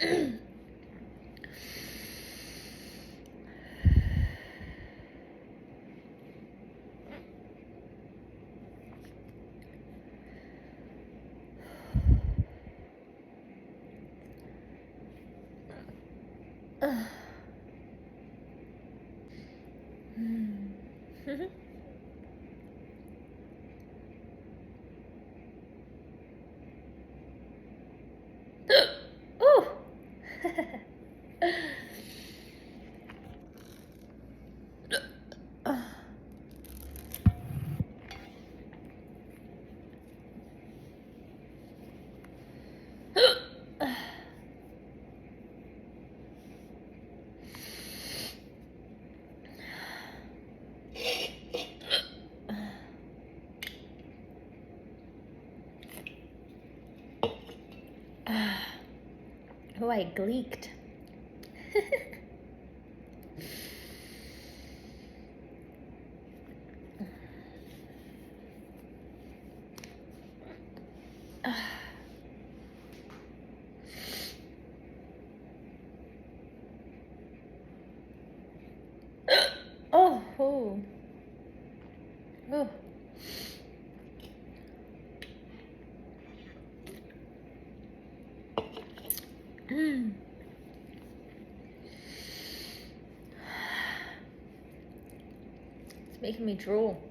Ooh. Oh, I gleeked. Oh, oh. Oh. Mm. It's making me drool.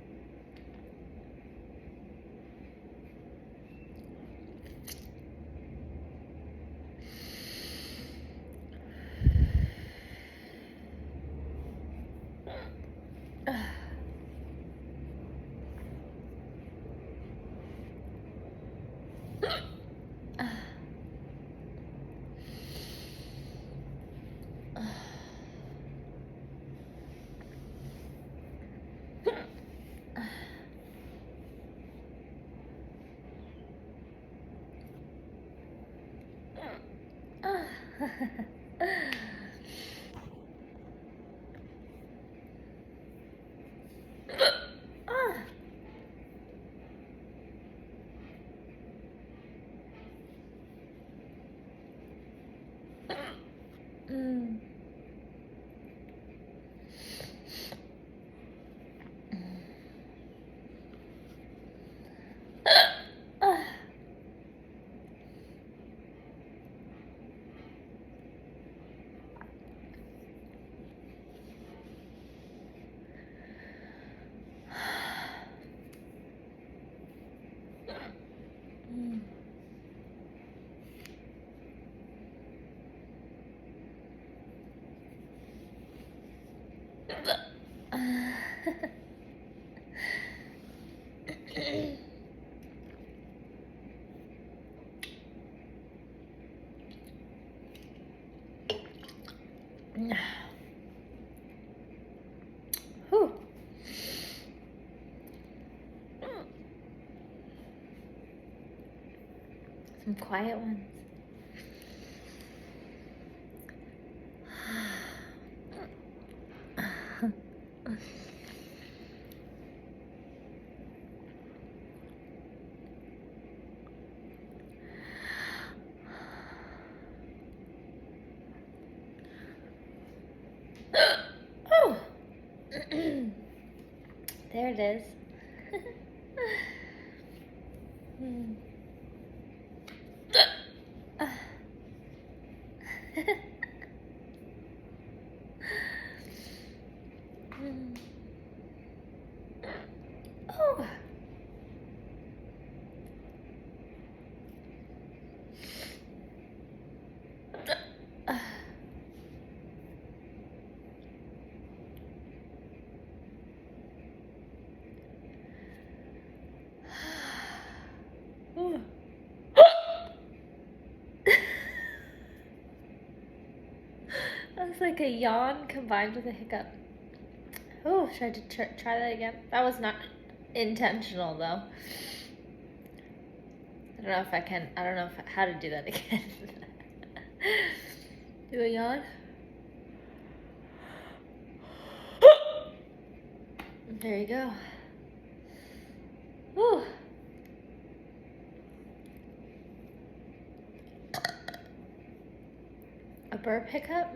Mm. Whew. Some quiet ones. Oh. There it is. Mm. Mm. Oh. Ooh. That was like a yawn combined with a hiccup. Oh, should I try that again? That was not intentional though. I don't know if I can. I don't know how to do that again. Do a yawn. There you go. Whew. burp hiccup.